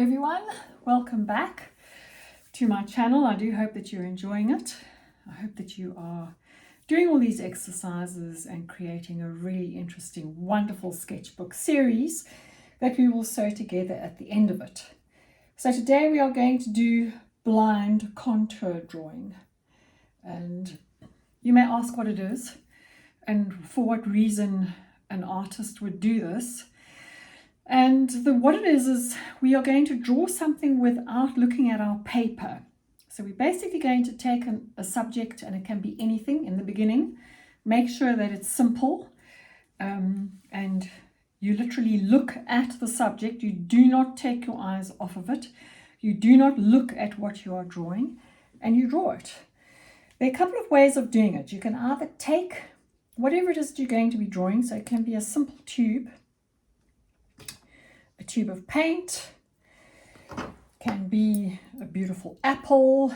everyone, welcome back to my channel. I do hope that you're enjoying it. I hope that you are doing all these exercises and creating a really interesting, wonderful sketchbook series that we will sew together at the end of it. So today we are going to do blind contour drawing, and you may ask what it is and for what reason an artist would do this. And what it is we are going to draw something without looking at our paper. So we're basically going to take a subject, and it can be anything in the beginning. Make sure that it's simple, and you literally look at the subject. You do not take your eyes off of it. You do not look at what you are drawing, and you draw it. There are a couple of ways of doing it. You can either take whatever it is that you're going to be drawing. So it can be a simple tube, a tube of paint, can be a beautiful apple,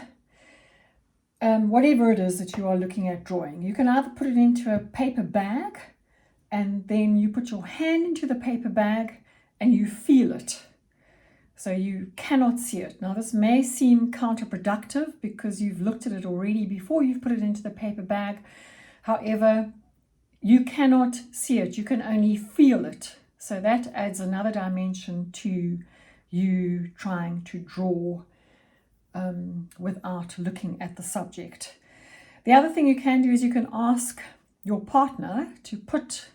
whatever it is that you are looking at drawing. You can either put it into a paper bag, and then you put your hand into the paper bag and you feel it. So you cannot see it. Now this may seem counterproductive because you've looked at it already before you've put it into the paper bag. However, you cannot see it, you can only feel it. So that adds another dimension to you trying to draw without looking at the subject. The other thing you can do is you can ask your partner to put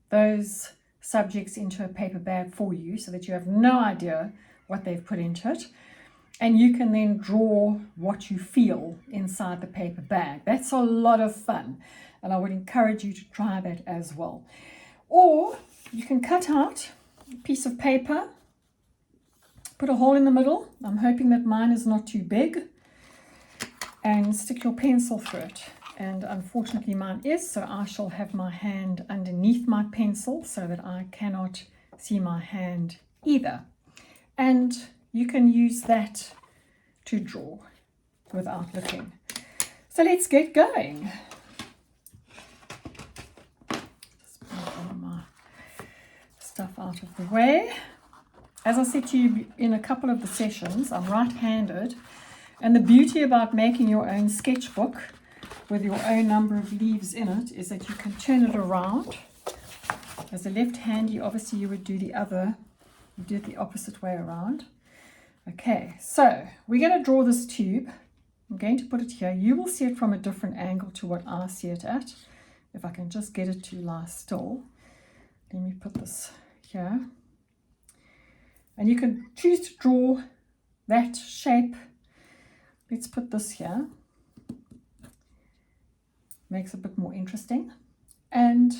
those subjects into a paper bag for you so that you have no idea what they've put into it. And you can then draw what you feel inside the paper bag. That's a lot of fun, and I would encourage you to try that as well. Or you can cut out a piece of paper, put a hole in the middle. I'm hoping that mine is not too big, and stick your pencil through it. And unfortunately mine is, so I shall have my hand underneath my pencil so that I cannot see my hand either. And you can use that to draw without looking. So let's get going. Stuff out of the way. As I said to you in a couple of the sessions, I'm right-handed, and the beauty about making your own sketchbook with your own number of leaves in it is that you can turn it around. As a left-handy, obviously you would do the other, you do it the opposite way around. Okay, so we're going to draw this tube. I'm going to put it here. You will see it from a different angle to what I see it at. If I can just get it to lie still. Let me put this here, and you can choose to draw that shape. Let's put this here, makes it a bit more interesting, and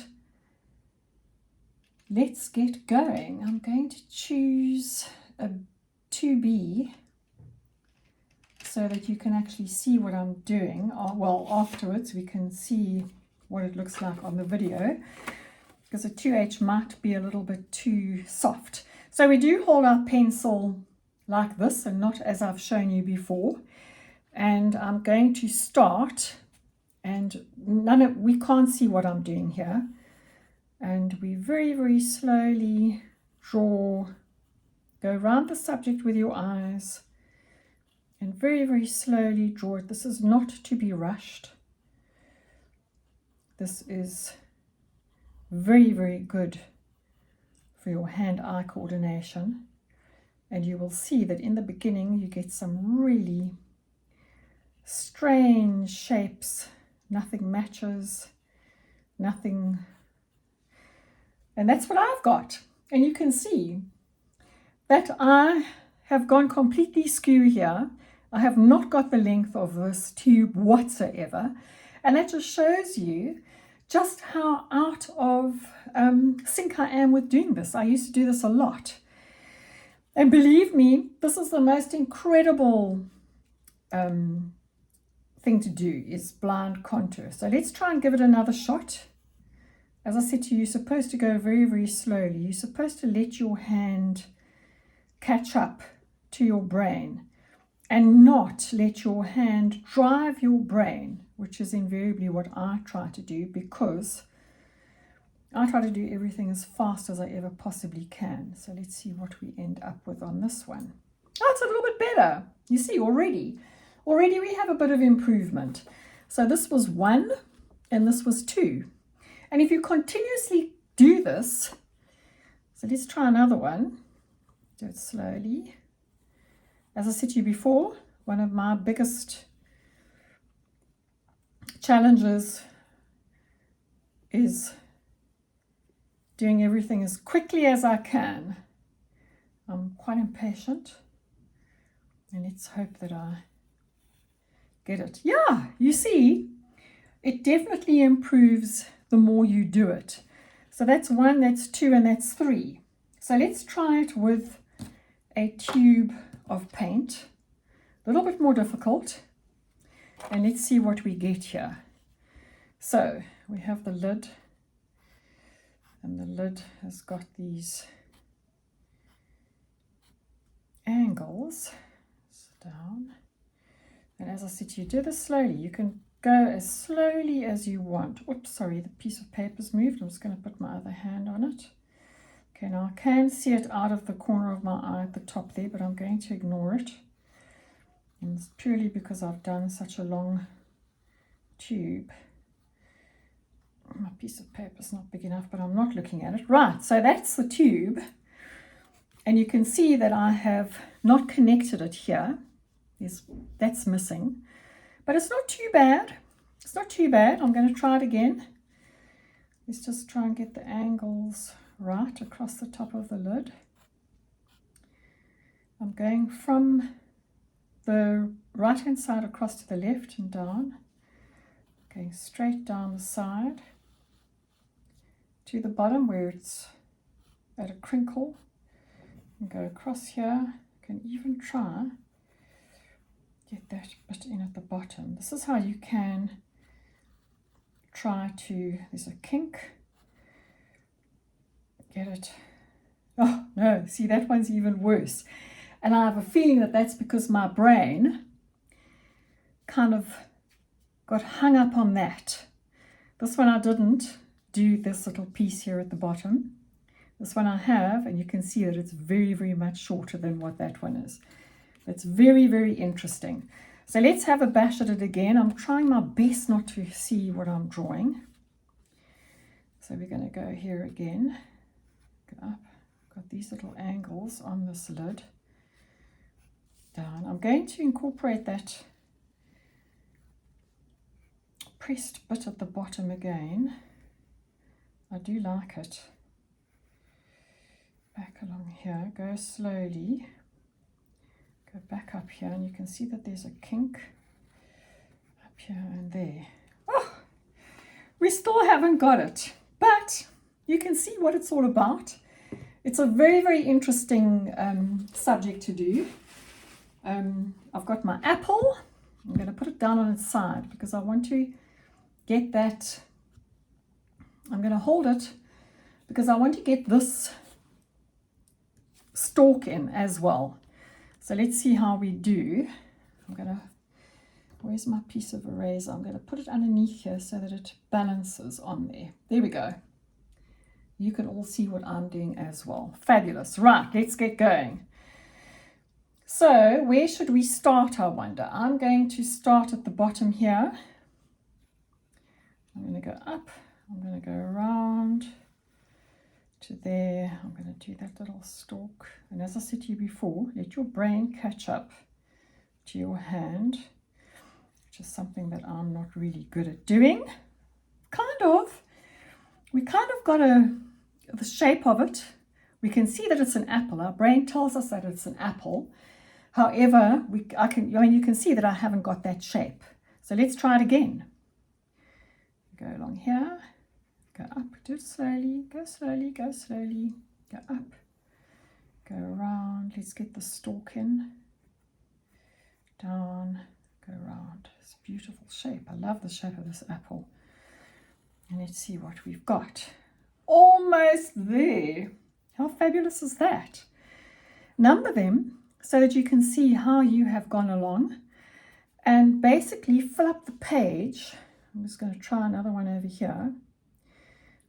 let's get going. I'm going to choose a 2B so that you can actually see what I'm doing. Well, afterwards we can see what it looks like on the video, because a 2H might be a little bit too soft. So we do hold our pencil like this and not as I've shown you before. And I'm going to start, and we can't see what I'm doing here. And we very, very slowly draw, go around the subject with your eyes, and very, very slowly draw it. This is not to be rushed. This is very, very good for your hand-eye coordination, and you will see that in the beginning you get some really strange shapes. Nothing matches, nothing, and that's what I've got. And you can see that I have gone completely skew here. I have not got the length of this tube whatsoever, and that just shows you just how out of sync I am with doing this. I used to do this a lot. And believe me, this is the most incredible thing to do, is blind contour. So let's try and give it another shot. As I said to you, you're supposed to go very, very slowly. You're supposed to let your hand catch up to your brain and not let your hand drive your brain, which is invariably what I try to do, because I try to do everything as fast as I ever possibly can. So let's see what we end up with on this one. Oh, it's a little bit better. You see, already we have a bit of improvement. So this was 1 and this was 2. And if you continuously do this, so let's try another one. Do it slowly. As I said to you before, one of my biggest challenges is doing everything as quickly as I can. I'm quite impatient, and let's hope that I get it. Yeah, you see, it definitely improves the more you do it. So that's 1, that's 2, and that's 3. So let's try it with a tube of paint. A little bit more difficult. And let's see what we get here. So we have the lid, and the lid has got these angles down. And as I said to you, do this slowly. You can go as slowly as you want. Oops, sorry, the piece of paper's moved. I'm just going to put my other hand on it. Okay, now I can see it out of the corner of my eye at the top there, but I'm going to ignore it. And it's purely because I've done such a long tube. My piece of paper is not big enough, but I'm not looking at it. Right, so that's the tube. And you can see that I have not connected it here. That's missing. But it's not too bad. It's not too bad. I'm going to try it again. Let's just try and get the angles right across the top of the lid. I'm going from the right hand side across to the left and down. Going straight down the side to the bottom where it's at a crinkle. And go across here. Can even try get that bit in at the bottom. This is how you can try to, there's a kink, get it. Oh no, see, that one's even worse. And I have a feeling that that's because my brain kind of got hung up on that. This one I didn't do this little piece here at the bottom. This one I have, and you can see that it's very, very much shorter than what that one is. It's very, very interesting. So let's have a bash at it again. I'm trying my best not to see what I'm drawing. So we're going to go here again. Go up. Got these little angles on this lid. Down. I'm going to incorporate that pressed bit at the bottom again. I do like it. Back along here. Go slowly. Go back up here, and you can see that there's a kink up here and there. Oh, we still haven't got it, but you can see what it's all about. It's a very, very interesting subject to do. I've got my apple. I'm going to put it down on its side because I want to get that. I'm going to hold it because I want to get this stalk in as well. So let's see how we do. Where's my piece of eraser? I'm going to put it underneath here so that it balances on there. There we go. You can all see what I'm doing as well. Fabulous. Right, let's get going. So where should we start, I wonder? I'm going to start at the bottom here. I'm going to go up. I'm going to go around to there. I'm going to do that little stalk. And as I said to you before, let your brain catch up to your hand, which is something that I'm not really good at doing. Kind of. We kind of got the shape of it. We can see that it's an apple. Our brain tells us that it's an apple. However, you can see that I haven't got that shape. So let's try it again. Go along here. Go up, do it slowly, go slowly, go slowly, go up, go around. Let's get the stalk in, down, go around. It's a beautiful shape. I love the shape of this apple. And let's see what we've got. Almost there. How fabulous is that? Number them so that you can see how you have gone along and basically fill up the page. I'm just going to try another one over here.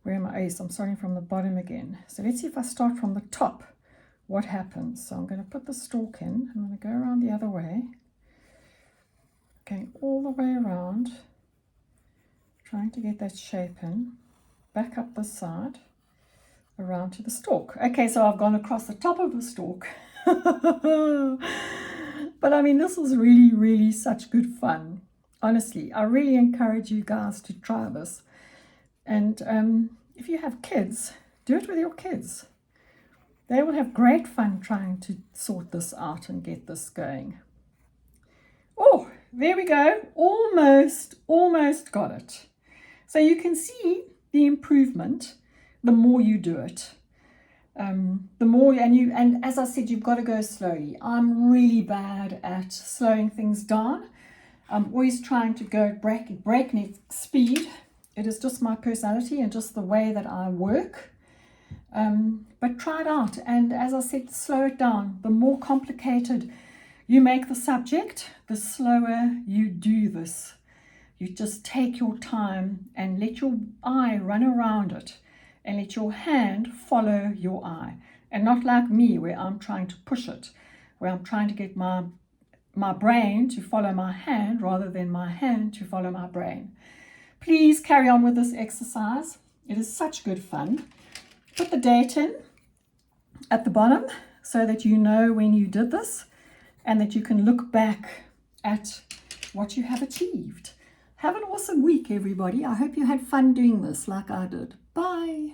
Where am I? I'm starting from the bottom again. So let's see if I start from the top what happens. So I'm going to put the stalk in. I'm going to go around the other way, going all the way around, trying to get that shape in, back up this side, around to the stalk. Okay, so I've gone across the top of the stalk. But I mean, this was really, really such good fun. Honestly, I really encourage you guys to try this. And if you have kids, do it with your kids. They will have great fun trying to sort this out and get this going. Oh, there we go. Almost got it. So you can see the improvement the more you do it. The more, and as I said, you've got to go slowly. I'm really bad at slowing things down. I'm always trying to go breakneck speed. It is just my personality and just the way that I work. But try it out, and as I said, slow it down. The more complicated you make the subject, the slower you do this. You just take your time and let your eye run around it, and let your hand follow your eye, and not like me where I'm trying to push it, where I'm trying to get my brain to follow my hand rather than my hand to follow my brain. Please carry on with this exercise. It is such good fun. Put the date in at the bottom so that you know when you did this and that you can look back at what you have achieved. Have an awesome week, everybody. I hope you had fun doing this like I did. Bye.